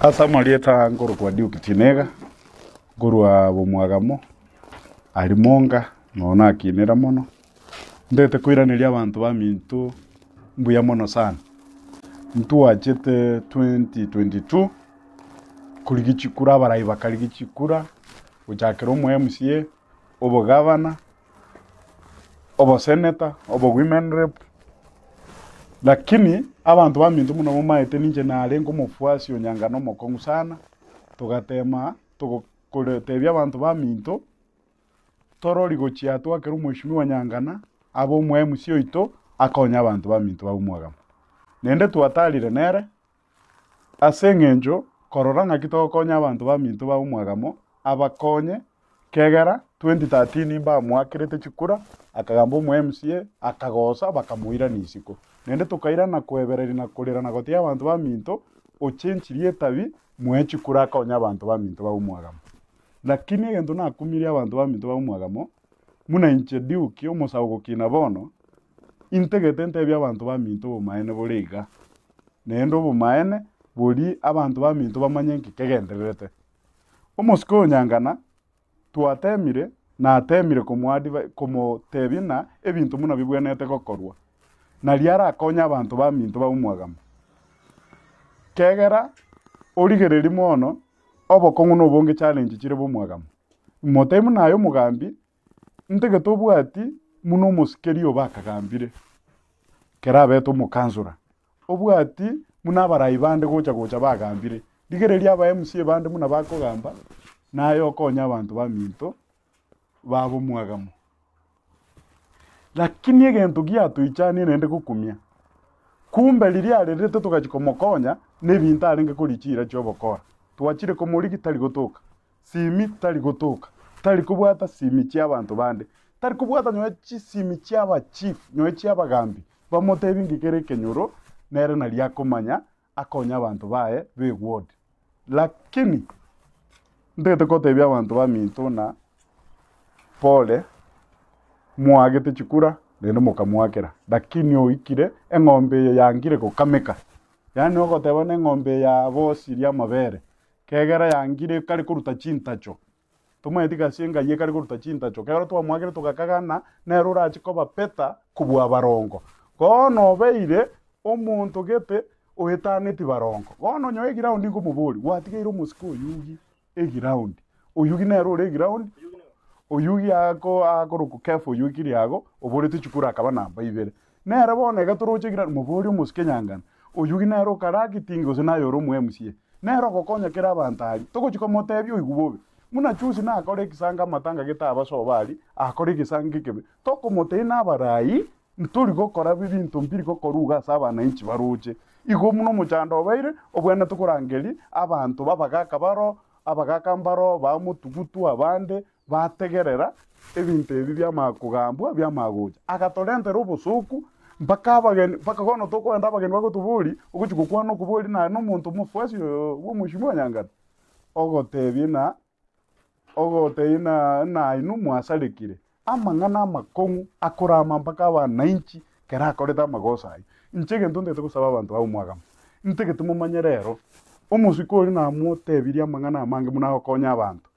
Asa marieta ngoro kwa Duke Tinega, ngoro wa Bumwagamo, Alimonga, nona akinera mono. Ndete kwiraniria abantu bamintu mbuya mono sana. Mtu wachete 2022 kuligichikura abarayi bakaligichikura uchakira omu MCA, obo governor, obo senator, obo women rep. Lakini abantu bamintu muno mumaete ninje nare ngomufuasi onyangano mokongu sana tugatema tugokuletebya abantu bamintu torori gochia twakera omweshimiwa Nyangana abo mu MCA oito akonya abantu bamintu baumwagamo. Nende twatalire nere asengenjo korora ngaki tokonya abantu bamintu baumwagamo abakonye kegera 2013 imba mwakirete chikura akagamba mu MCA akagosa bakamuira nisiko. Nende tukaira na kwebereri na kulira na gotia abantu bamintu ochenchirie tabi mwechi kuraka onya abantu bamintu baumwagamo. Lakini egento nakumiria abantu bamintu baumwagamo muna introduce omusago kina bono integete ntebya abantu bamintu bomaene boliga. Nendo bomaene boli abantu bamintu bamanye nkikegendererete. Omusiko Nyangana twatemire na atemire komo tebina ebintu muna bibwenete gokorwa. Na liara akonya abantu bamintu baumwagamo. Kegera origereri mono obokongu no bonge challenge chire bumwagamo. Motemu nayo mugambi ntege tobwati muno musikeri obakagambire. Kera beto mukanzura. Obwati muna abarayi bande gocha bagambire. Ligereri aba MCA bande muna bakogamba nayo konya abantu bamintu babumwagamo. Lakini egento giatuichani nende kukumia. Kumbe liria rerete tukachikomokonya nebintu arenge kurichira chobokora. Twachire komurigi tari gotoka. Simi tari gotoka. Tari kubwata simi cy'abantu bande. Tari kubwata nyochi simi cy'aba chief, nyochi abagambi. Bamotebi ngikere kenyuro nere na lyakomanya akonya abantu bae be ward. Lakini ndete kotebya abantu bamintu na pole mwagete chikura nendo mukamwakera. Lakini oikire eng'ombe yangire kukameka. Yani ogoteba n'eng'ombe ya bosi lya mabere. Kegera yangire kari kuruta chintacho. Tumaetika singa ye kari kuruta chintacho. Kegera twamwagire tukakagana nerura achikoba peta kubwa barongo. Kono beire omuntu gete ohetaneti barongo. Kono nyoe ground ngumuburi. Watigeiro musiko yugi ground. Oyugi nerure ground. Oyugi akoruku careful yugi lyago obore tuchukura akaba namba ibere. Nere bonega turuchigira muburi musike Nyangana. Oyugi nero karaki tingo zinayo mu MCA. Nero gokonya kera abantari. Togochiko motebyo igubobe. Muna chusi na akore kisanga matanga gitaba sobali, akore kisanga kebe. Toko motei na barayi, nturi gokora bibintu mpiri gokoruga saba na inchi baruche. Igo muno muchando baire obwena tukurangeri abantu babagaka baro, abagaka mbaro bamutugutu abande bategerera ebintu ebi byamakugambwa byamagoja. Akatolente robusuku mpaka abageni mpaka kono tokwenda abageni bagotuburi okuchukukwa no kuburi na n'omuntu mufuasi wo mushimo Nyangana. Ogoteyina na inu mwasalikire amangana amakongu akorama mpaka abananchi kera akoreta magosai nchege ndonde kusaba abantu baumwagamo ntege tumumanye rero omusiko uri na mutebiria amangana amange munakonya abantu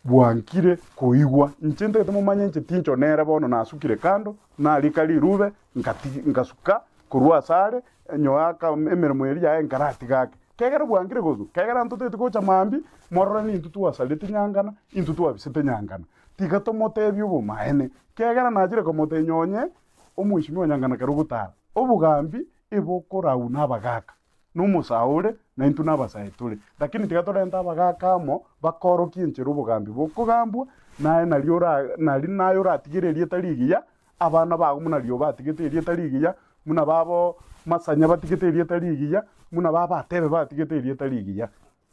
bwankire kuigwa nchende tumumanye nche tincho nere bono nasukire kando na likali rube ngasuka kurwa sare nyoaka emeremo yeri ya enkarati gake. Kegera bwankire gozu kegera ntutu tukocha mambi morora ni ntutu wasalite Nyangana intutu wabisite Nyangana tiga tomotebyo obumaene kegera najire komote nyonye omwishimiwa Nyangana karugutara obugambi ibokora unabagaka numusaure na intu nabasaitule. Lakini tiga torenta abagaka mo bakoroki enchero obugambi bokugambwa naye nali nayo ratigererie tarigiya abana bago munalio batigeterie tarigiya muna babo masanya batigeterie tarigiya muna baba atebe batigeterie tarigiya.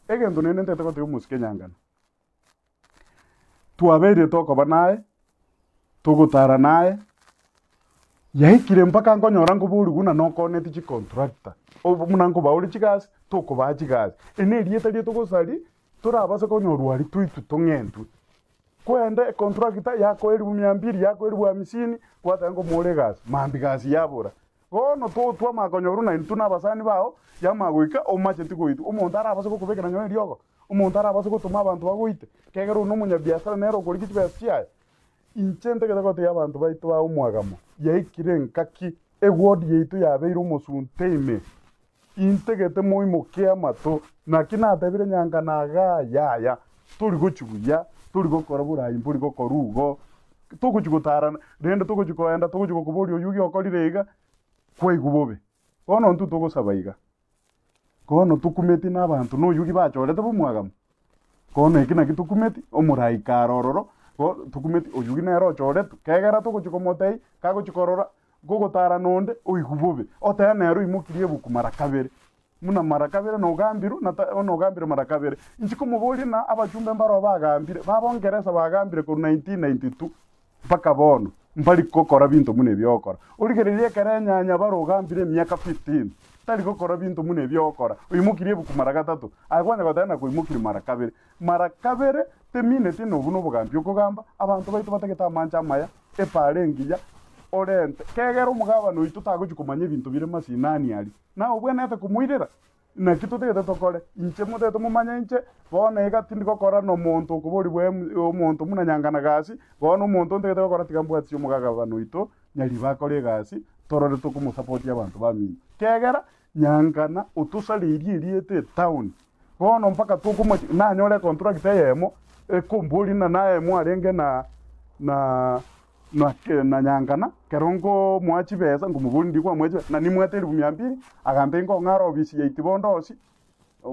Egento nene ntete kote musike Nyangana. Tuabere tokoba naye tugutara naye yaikire mpaka nkonyora nguburi guna nokoneti chi contractor obu munango bauri chigasi tokoba chigasi ene rieta tugusari turabase konyorwa ari tuitu tongentu kwende contractor yako 200 yako 250 kwatango more gas mambi gas yabura Bono twa makonyoru na intu n'abasani bao yamagoika omacheti goitu omonto arabase gokobekera nyoe riogo omonto arabase gotuma abantu bagoite kegera n'omunyabiashara nero okori chibesa chiaye inche ntegete gotegia abantu baitu ba omwagamo yaikire nkaki egword yaitu yabeire omosunte ime integete moimokia amato naki natebire nyanga naga yaya turi gochibuya turi gokora burayi mburi gokora ugo tugochigotarana rende tugochikoenda tugochikokobori oyugi okorire iga kwaigubobe bono ntu tugosaba iga kono tukumeti n'abantu n'oyugi bachorete bomwagamo kono eki naki tukumeti omorai karororo tukumeti oyugi nero ochoretu kegera tugochikomotei kagochikorora gogotara nonde oigubobe otaya nero imokirie ebuku mara kabere muna mara kabere nogambiru nogambire mara kabere inchikomobori na abachumbe mbaro bagambire babongeresa bagambire ku 1992 mpaka bono mbali kokora bintu mune byokora urigererie kerenyanya barogambire emyaka 15 tari gokora bintu mune byokora uyimukirie ebuku mara gatatu agwanya gotana kuimukiri mara kabere temine tino buno bugambye okogamba abantu baitu bategeta mancha maya eparengiya orente kegera omugabano oitu tagochikomanya ebintu bire masinani ali nawe bwenete kumuirera naki tutegete tokore inche motete mumanya inche bono iga tindi gokora n'omonto okobori bwe omonto muna nyangana gasi bono omonto ntegete gokora tiga mbwati omugabano oitu nyari bakore gasi torore tukumusupport abantu bamini kegera nyangana otusaririe riete town bono mpaka tukumo nanyore contract yemo ekombori na naemo arenge na nyangana kerongo mwachi besa ngumuburi ndikwa mweje na nimweteri 200 agambe ngo ngaro obisi ya itibondosi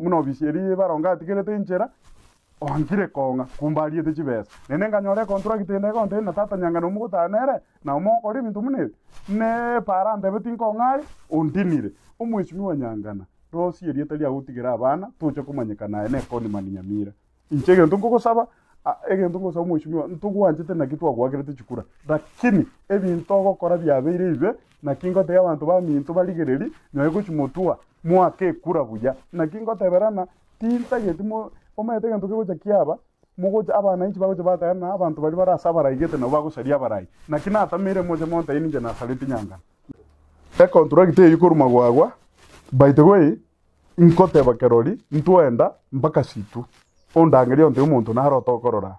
muno obisi eri baronga atikirete inchera ongire konga kumbaliye te chibesa nene nganyore contract ende konte na tata nyangana umugutanere na umokori bintu mune ne para ndebeti nkongari undinire umwishimiwa nyangana rosi eri etali agutigira abana tuche kumanyekana ene koni maninyamira inchege ntungugusaba egento ngosaba umwishimiwa ntugwanjete na kitu agwagirete chikura lakini ebintu ogokora byabeire ibe na kingote y'abantu bamintu baligereri nyoye guchimotua mwake kura buya na kingote berana tinta yetimo omete gento kigocha kiaba mugocha abana inchi bagocha batana abantu bali barasabara igete na bagosaria barai na kinatamire moje monta ininje na saliti nyanga contract yikuruma gwagwa by the way inkote bakerori ntwenda mpaka situ ondangeria onte umuntu narotokorora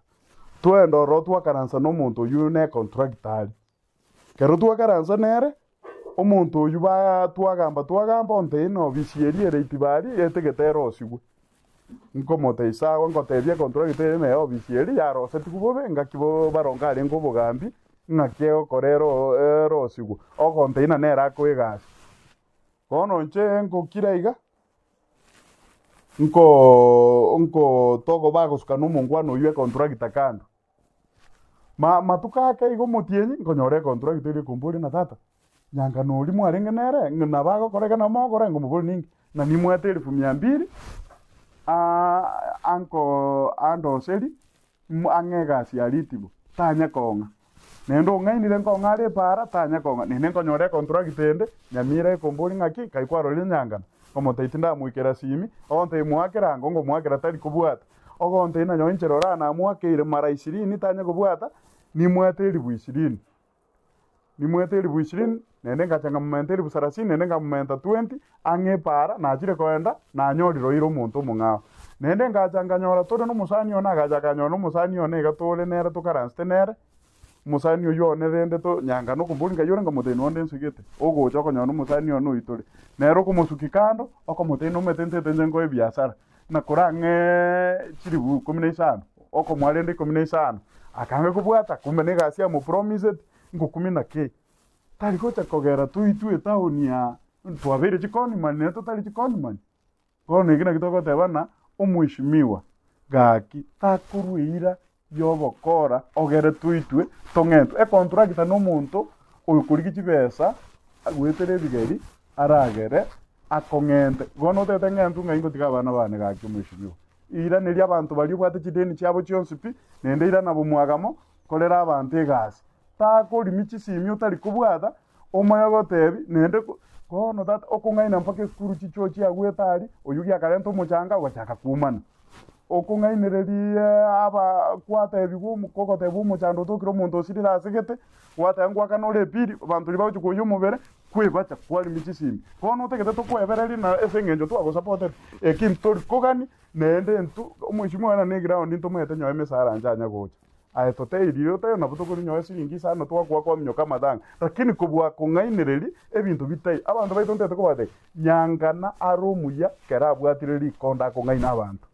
twenda oro twakaransa n'omuntu uyu ne contract ali kero twakaransa nere omuntu uyu twagamba onte ino bisierie reitibari etegetero osigwe nkomote isawa ngotebye contract ene obisieri yaro setikubobe ngakibo baronga ari ngobogambi ngakeo korero osigwe okonte ina nera kwegasi kono nche nkokira iga nko togo bagosuka n'omongwano yue contract kando matuka ke igo motienyi nkonyore contract iri kumburi na tata nyanga no limu arenge nere na bago koreka na mogore ngo muburi ningi na nimwete 200 anko ando seri angega si alitibo tanya konga nendo ngainire konga ari para tanya konga nene nkonyore contract ende nyamire kumburi ngaki kaikwaro linyanga como teitinda muikera simi onte mwakera ngo mwakera tari kubwata ogonte ina nyoncherora na mwakere mara 20 tanya kubwata ni mwateri 20 nende ngachanga mumenteri 30 nende ngamumenta 20 ange para na chire koenda na nyoriro iro muntu mungao nende ngachanga nyora tore no musani ona gajaga nyora no musani one gatole nere tukaranste nere musani oyo nerende to nyanga no kumburinga yore ngamuteno onde nsugete ogo choko nyono musani ono itore nero kumusuki kando okomuteno metente tenjengo ebiasara na kurange chiribu 15 oko mwarende 15 akanga kubwata kumene gasia mu promised ngo 10k tali kocha kogera tuitu etaoni ya twabere chikoni maneto tali chikoni man kono igina kitoko tebana omwishimiwa gaki takuruira yobokora ogere tuitwe tongento contract n'omuntu oyukuri kibesa agwetere bigeri aragere akongente gono tete ngento ngaingo tikabana bane gaki mwishimiwa ira neri abantu bali bwate chideni cyabo cyonsipi nende ira nabo mwagamo kolera abantu egasi takori michi simyo tari kubwata omoya gotebi nende kono tata okungaina mpaka skuru chicho chiagwetari oyugi akarento muchanga wachaka kumana okungainereri aba kwata ebigumu kokote bumu chando tukiro muntu osirira asigete wata ngwa kanole piri abantu libawo chikuyo mubere kwibacha kwari michisimbi kono tegete tukwebereri na eseng'encho twagosupported ekintori kogani nende ntu omweshimiwa na ne ground ntomwete nyoe mesara njanya gocha aye toteirio tayo nabo tokori nyoe siringi sana twakwa kwa mnyoka madanga lakini kubwa kung'ainereri ebintu bitai abanto baito ntete kobate nyangana arumuya kera abwatire rikonda kung'aina abantu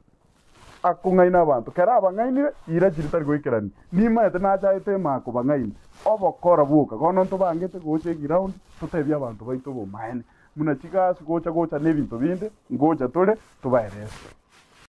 akung'aina abantu kera abang'ainire ira chiri tari goikerani nimaete nachaete mako bang'aina obokora buka kono ntobangete gocha ground totebia abantu baito bomaene muna chigasi gocha n'ebintu binde ngocha tore tubaerese.